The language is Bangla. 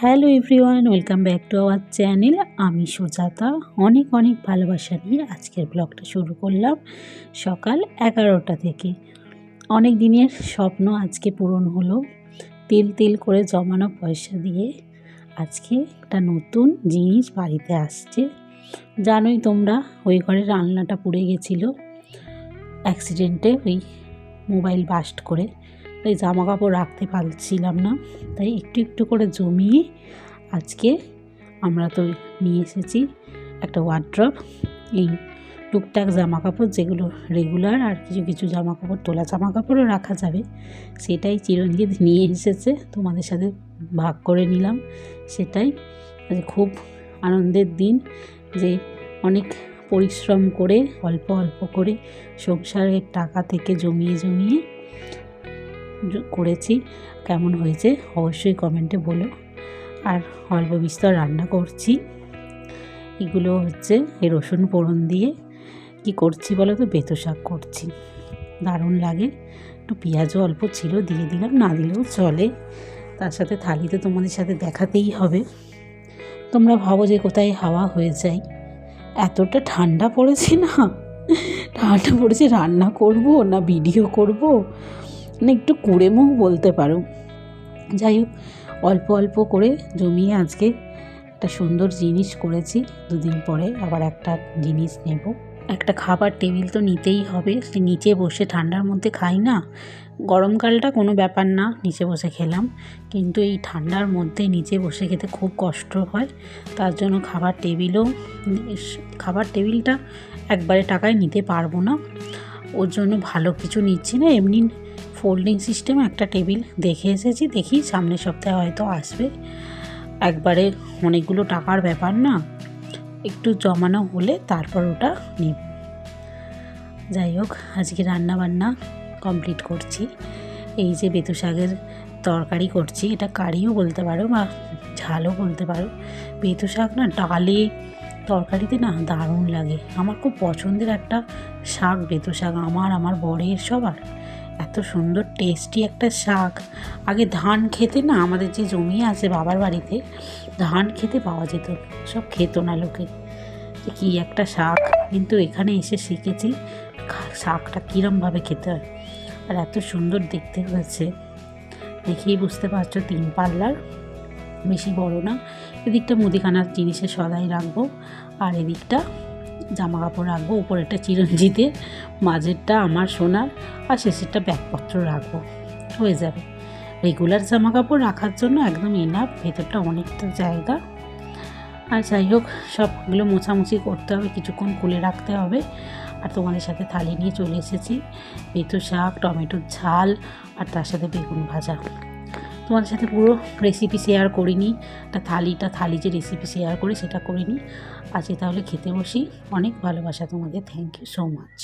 Hello everyone, welcome back to our channel. আমি সুজাতা অনেক অনেক ভালোবাসা নিয়ে আজকের ব্লগটা শুরু করলাম সকাল 11টা থেকে। অনেক দিনের স্বপ্ন আজকে পূরণ হলো। তিল তিল করে জমানো পয়সা দিয়ে আজকে একটা নতুন জিনিস বাড়িতে আসছে। জানোই তোমরা, ওই ঘরে রান্নাটা পুড়ে গেছিলো অ্যাক্সিডেন্টে, ওই মোবাইল বাস্ট করে। তাই জামা কাপড় রাখতে পারছিলাম না, তাই একটু একটু করে জমিয়ে আজকে আমরা তো নিয়ে এসেছি একটা ওয়ার্ড্রপ। এই টুকটাক জামা কাপড় যেগুলো রেগুলার, আর কিছু কিছু জামা কাপড় তোলা জামা কাপড়ও রাখা যাবে, সেটাই চিরঞ্জিত নিয়ে এসেছে, তোমাদের সাথে ভাগ করে নিলাম। সেটাই খুব আনন্দের দিন যে অনেক পরিশ্রম করে অল্প অল্প করে সংসারের টাকা থেকে জমিয়ে জমিয়ে করেছি। কেমন হয়েছে অবশ্যই কমেন্টে বলো। আর অল্প বিস্তর রান্না করছি। এগুলো হচ্ছে এই রসুন ফোড়ন দিয়ে কি করছি বলো তো, বেতো শাক করছি, দারুণ লাগে। একটু পেঁয়াজও অল্প ছিল, দিয়ে দিলাম, না দিলেও চলে। তার সাথে থালিতে তোমাদের সাথে দেখাতেই হবে। তোমরা ভাবো যে কোথায় হাওয়া হয়ে যায়, এতটা ঠান্ডা পড়েছে না, ঠান্ডা পড়েছে, রান্না করব না ভিডিও করব না একটু কুড়ে মুখ বলতে পারো। যাই হোক, অল্প অল্প করে জমিয়ে আজকে একটা সুন্দর জিনিস করেছি। দুদিন পরে আবার একটা জিনিস নেব। একটা খাবার টেবিল তো নিতেই হবে। সে নিচে বসে ঠান্ডার মধ্যে খাই না, গরমকালটা কোনো ব্যাপার না, নিচে বসে খেলাম, কিন্তু এই ঠান্ডার মধ্যে নিচে বসে খেতে খুব কষ্ট হয়। তার জন্য খাবার টেবিলটা একবারে টাকায় নিতে পারবো না, ওর জন্য ভালো কিছু নিচ্ছি না। এমনি ফোল্ডিং সিস্টেম একটা টেবিল দেখে এসেছি, দেখি সামনের সপ্তাহে হয়তো আসবে। একবারে অনেকগুলো টাকার ব্যাপার না, একটু জমানো হলে তারপর ওটা নেব। যাই হোক, আজকে রান্না বান্না কমপ্লিট করছি। এই যে বেতো শাকের তরকারি করছি, এটা কারিও বলতে পারো বা ঝালও বলতে পারো। বেতো শাক না ডালে তরকারিতে না দারুণ লাগে, আমার খুব পছন্দের একটা শাক বেতো শাক, আমার বরের সবার। এত সুন্দর টেস্টি একটা শাক। আগে ধান খেতে না, আমাদের যে জমি আছে বাবার বাড়িতে, ধান খেতে পাওয়া যেত, সব খেত না লোকে, কি একটা শাক। কিন্তু এখানে এসে শিখেছি শাকটা কীরমভাবে খেতে হয়, আর এত সুন্দর দেখতে হয়েছে, দেখেই বুঝতে পারছো 3 পাল্লার, বেশি বড় না। এদিকটা মুদিখানার জিনিসের সদাই রাখবো, আর এদিকটা জামা কাপড় রাখবো। উপরেরটা চিরঞ্জিতের, মাঝেরটা আমার সোনার, আর শেষেরটা ব্যাগপত্র রাখবো, হয়ে যাবে। রেগুলার জামা কাপড় রাখার জন্য একদম এনাফ, ভেতরটা অনেকটা জায়গা। আর যাই হোক, সবগুলো মোছামুছি করতে হবে, কিছুক্ষণ খুলে রাখতে হবে। আর তোমাদের সাথে থালি নিয়ে চলে এসেছি, বেতো শাক, টমেটোর ঝাল, আর তার সাথে বেগুন ভাজা। তোমাদের সাথে পুরো রেসিপি শেয়ার করিনি, থালি যে রেসিপি শেয়ার করি সেটা করিনি। আজকে তাহলে খেতে বসি। অনেক ভালোবাসা তোমাদের, থ্যাংক ইউ সো মাচ।